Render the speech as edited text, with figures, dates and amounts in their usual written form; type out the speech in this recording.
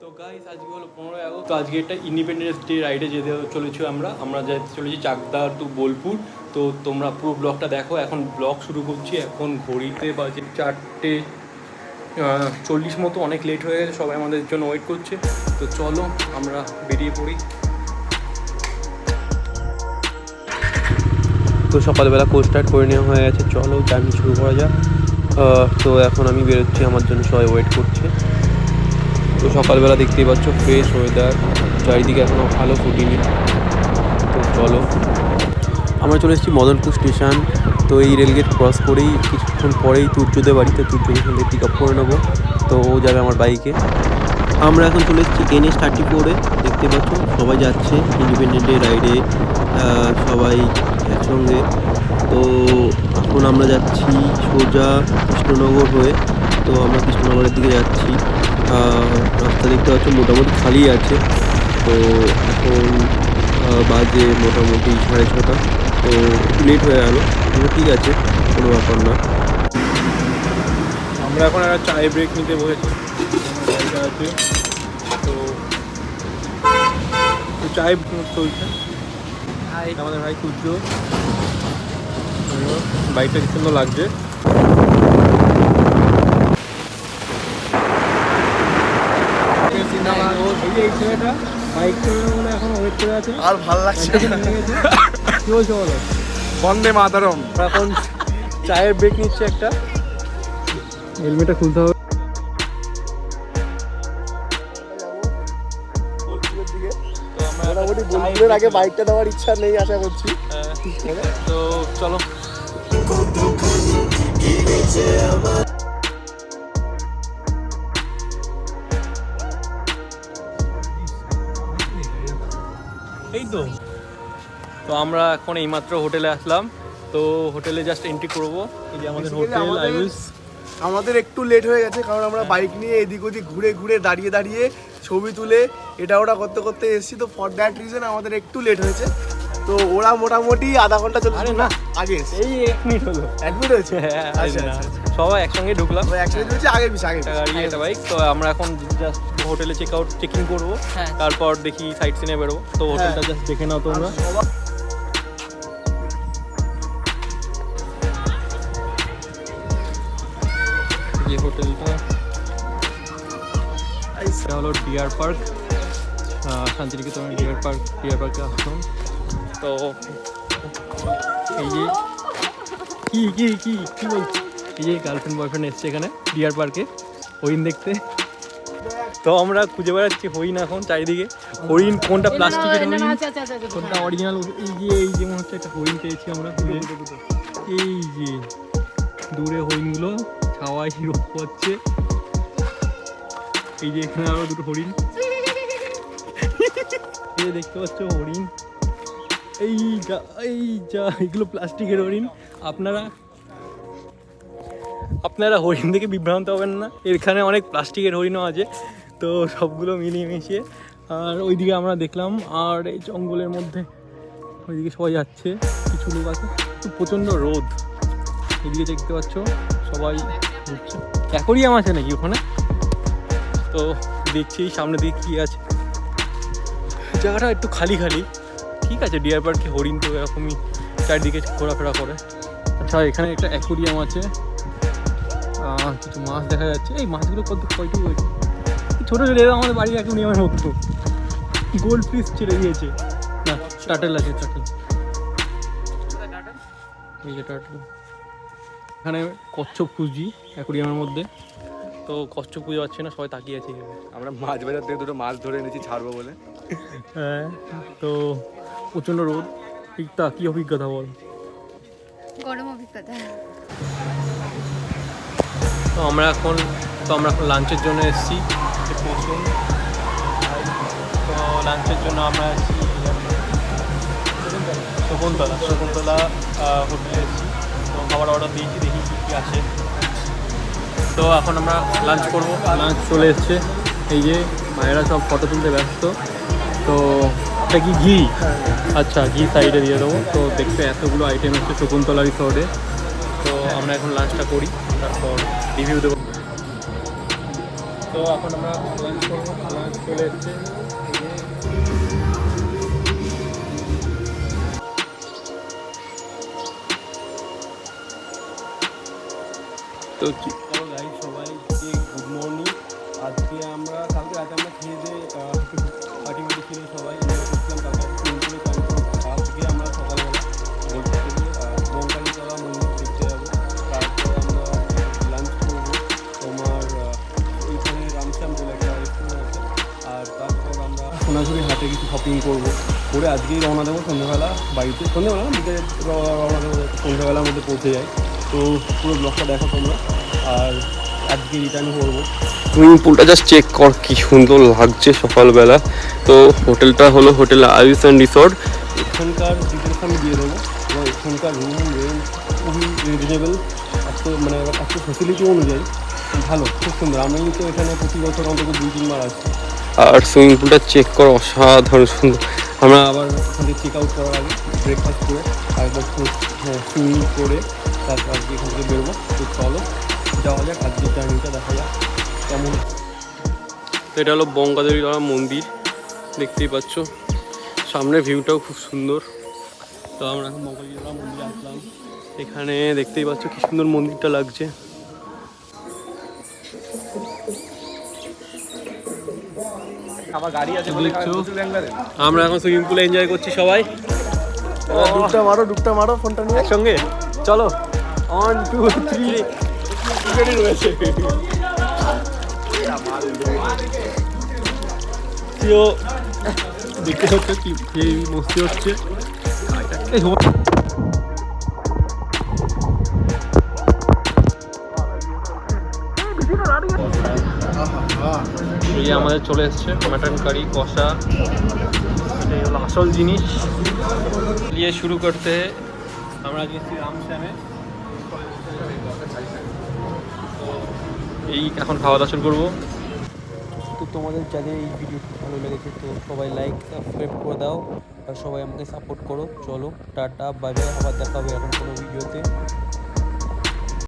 তো গাইস আজকে হলো 15ই আগস্ট। তো আজকে একটা ইন্ডিপেন্ডেন্স ডে রাইডে যেতে চলেছি আমরা যেতে চলেছি চাকদা টু বোলপুর। তো তোমরা পুরো ব্লগটা দেখো। এখন ব্লগ শুরু করছি, এখন ঘড়িতে বাজে 4:40 মতো, অনেক লেট হয়ে গেছে, সবাই আমাদের জন্য ওয়েট করছে। তো চলো আমরা বেরিয়ে পড়ি। তো সকালবেলা কোচ স্টার্ট করে নেওয়া হয়ে গেছে, চলো জার্নি শুরু করা যাক। তো এখন আমি বেরোচ্ছি, আমার জন্য সবাই ওয়েট করছে। তো সকালবেলা দেখতেই পাচ্ছ ফ্রেশ ওয়েদার, চারিদিকে এখনও ভালো ফুটিনি। তো চলো আমরা চলে এসেছি মদনপুর স্টেশন। তো এই রেলগেট ক্রস করেই কিছুক্ষণ পরেই তুর্যদের বাড়িতে, তুর্যকে এখান থেকে পিক আপ করে নেবো। তো ও যাবে আমার বাইকে। আমরা এখন চলে এসেছি NH34-এ, দেখতে পাচ্ছ সবাই যাচ্ছে ইন্ডিপেন্ডেন্ট ডে রাইডে, সবাই একসঙ্গে। তো এখন আমরা যাচ্ছি সোজা কৃষ্ণনগর হয়ে। তো আমরা কৃষ্ণনগরের দিকে যাচ্ছি। রাস্তা দেখতে পাচ্ছ মোটামুটি খালি আছে। তো এখন বাজে মোটামুটি 6:30। তো একটু লেট হয়ে গেল, কিন্তু ঠিক আছে, কোনো ব্যাপার না। আমরা এখন একটা চায়ে ব্রেক নিতে বসেছি, আছে। তো চায়ে চলছে। আমাদের ভাই সূর্য, বাইকটা কি সুন্দর লাগছে। এই ছেলেটা বাইক চালানো এখন ওয়েট করে আছে, আর ভালো লাগছে কি বলছো বলো? বন্দে মাতরম। এখন চায়ের ব্রেক নিচ্ছে একটা, হেলমেটটা খুলতে হবে। মোটামুটি বোলপুরের আগে বাইকটা দেওয়ার ইচ্ছা নেই আশা করছি। তো চলো। এই তো আমরা এখন এইমাত্র হোটেলে আসলাম। তো হোটেলে জাস্ট এন্ট্রি করবো। এই যে আমাদের হোটেল আইউস। আমাদের একটু লেট হয়ে গেছে, কারণ আমরা বাইক নিয়ে এদিক ওদিক ঘুরে ঘুরে দাঁড়িয়ে দাঁড়িয়ে ছবি তুলে এটা ওটা করতে করতে এসেছি। তো ফর দ্যাট রিজন আমাদের একটু লেট হয়েছে। তো ওরা মোটামুটি আধা ঘন্টা চলে না আগে এই 1 মিনিট হলো, অ্যাডমিট হয়েছে। আচ্ছা আচ্ছা, সবাই একসঙ্গে ঢুকলাম, একসাথে হয়েছে আগে একটা গাড়ি একটা বাইক। তো আমরা এখন জাস্ট হোটেলে চেকিং করবো, তারপর দেখি সাইট সিনে বেরোবো। তো হোটেলটা জাস্ট দেখে নাও তোমরা। এই হোটেলটা এটা হলো ডিয়ার পার্ক, শান্তিনিকেতন ডিয়ার পার্কে আসলাম। তো এই যে কি বলছি, এই যে গার্লফ্রেন্ড বয়ফ্রেন্ড এসছে এখানে ডিয়ার পার্কে হরিণ দেখতে। তো আমরা খুঁজে বেড়াচ্ছি হরিণ এখন চারিদিকে। হরিণ কোনটা প্লাস্টিকের হরিণ, কোনটা অরিজিনাল। এই যে মনে হচ্ছে একটা হরিণ পেয়েছি আমরা খুঁজে। এই যে দূরে হরিণগুলো ছাওয়ায় রোদ পাচ্ছে। এই যে এখানে আরো দুটো হরিণ, এই দেখতে পাচ্ছ হরিণ। এই যা এগুলো প্লাস্টিকের হরিণ। আপনারা হরিণ থেকে বিভ্রান্ত হবেন না, এখানে অনেক প্লাস্টিকের হরিণও আছে। তো সবগুলো মিলিয়ে মিশিয়ে। আর ওইদিকে আমরা দেখলাম, আর এই জঙ্গলের মধ্যে ওইদিকে সবাই যাচ্ছে, কিছু লোক আছে। প্রচণ্ড রোদ, এদিকে দেখতে পাচ্ছ সবাই ঘুরছে। অ্যাকোরিয়াম আছে নাকি ওখানে? তো দেখছি সামনে দিকে কী আছে। জায়গাটা একটু খালি ঠিক আছে। ডিয়ার পার্কে হরিণ তো এরকমই চারিদিকে ঘোরাফেরা করে। আচ্ছা, এখানে একটা অ্যাকোরিয়াম আছে, কিছু মাছ দেখা যাচ্ছে। এই মাছগুলো কয়টুকু হয়েছে, ছোটো ছোটো, আমাদের বাড়ির অ্যাকোরিয়ামের মতো। গোল্ড ফিশ ছেড়ে দিয়েছে, না টার্টেল আছে, টার্টেল। এই যে টার্টেল। এখানে কচ্ছপ খুঁজি অ্যাকোরিয়ামের মধ্যে, তো কচ্ছপ খুঁজে পাচ্ছি না, সবাই তাকিয়ে আছে। আমরা মাছ বাজার থেকে দুটো মাছ ধরে এনেছি ছাড়বো বলে। হ্যাঁ, তো প্রচণ্ড রোদ। ঠিকটা কী অভিজ্ঞতা বল? গরম অভিজ্ঞতা। তো আমরা এখন লাঞ্চের জন্য এসেছি। পছন্দ তো লাঞ্চের জন্য আমরা এসেছি শকুন্তলা হোটেলে এসেছি। তো খাবার অর্ডার দিয়েছি, দেখি কী আসে। তো এখন আমরা লাঞ্চ করবো। লাঞ্চ চলে এসছে। এই যে মায়েরা সব ফটো তুলতে ব্যস্ত। তো এটা কি ঘি? আচ্ছা, ঘি সাইডে দিয়ে দেবো। তো দেখতে এতগুলো আইটেম এসছে শকুন্তলা রিসর্টে। তো আমরা এখন লাঞ্চটা করি, তারপর রিভিউ দেবো। তো এখন আমরা লাঞ্চ করবো। চলে এসছে। তো চলো গাইস সবাইকে গুড মর্নিং। আজকে আমরা কালকে রাতে আমরা খেয়ে দিয়ে পার্টি মাটি ছিল, সবাই এনজয় করছিলাম। কালকে সুইমিং পুলে আজকে আমরা সকালবেলা বলতে গেলে বঙ্কালীতলা মন্দির দেখতে যাবো। তারপর আমরা লাঞ্চ করবো তোমার ওইখানে রামশ্যাম বলে একটা রেস্টুরেন্ট আছে। আর তারপর আমরা সোনাঝুরি হাটে কিছু শপিং করবো, করে আজকেই রওনা দেবো সন্ধ্যাবেলা বাড়িতে। সন্ধ্যাবেলা না, বিকেলে রওনা দেবো, সন্ধ্যাবেলার মধ্যে পৌঁছে যাই। তো পুরো ব্লগটা দেখো তোমরা, আর আজকে রিটার্ন করবো। সুইমিং পুলটা জাস্ট চেক কর কি সুন্দর লাগছে সকালবেলা। তো হোটেলটা হলো হোটেল আইস অ্যান্ড রিসর্ট। এখানকার ডিটেলস আমি দিয়ে দেবো, এবং এখানকার রুম রেন্ট খুবই রিজনেবল, এত ফেসিলিটি অনুযায়ী ভালো, খুব সুন্দর। আমি তো এখানে প্রতি বছর অন্তত 2-3 বার আসছি। আর সুইমিং পুলটা চেক কর অসাধারণ সুন্দর। আমরা আবার ওখান থেকে চেক আউট করার আগে ব্রেকফাস্ট করে আরেকবার সুইমিং করে তারপর আজকে এখান থেকে বেরোবো। তো চলো যাওয়া যাক, আজকের জার্নিটা দেখা যাক কেমন। তো এটা হলো বঙ্গাদেবীতলা মন্দির, দেখতেই পাচ্ছ। সামনের ভিউটাও খুব সুন্দর। তো আমরা এখন বঙ্গাদেবীতলা মন্দিরে আসলাম। এখানে দেখতেই পাচ্ছ কি সুন্দর মন্দিরটা লাগছে। আমার গাড়ি আছে আমরা এখন সুইমিং পুলে এনজয় করছি সবাই। ডুবটা মারো ফোনটা নিয়ে। একসঙ্গে চলো 1 2 3 রেডি রয়েছে। দেখতে হচ্ছে কি এই মস্তি হচ্ছে। এই আমাদের চলে এসছে মাটন কারি কষা, এটাই হলো আসল জিনিস। দিয়ে শুরু করতে আমরা গেছি রামশ্যামে। এই এখন খাওয়া দাওয়া শুরু করবো। তো তোমাদের যাদের এই ভিডিওটি ভালো লেগেছে তো সবাই লাইক সাবস্ক্রাইব করে দাও, আর সবাই আমাকে সাপোর্ট করো। চলো টাটা বাই বাই, আবার দেখা হবে এখন কোনো ভিডিওতে।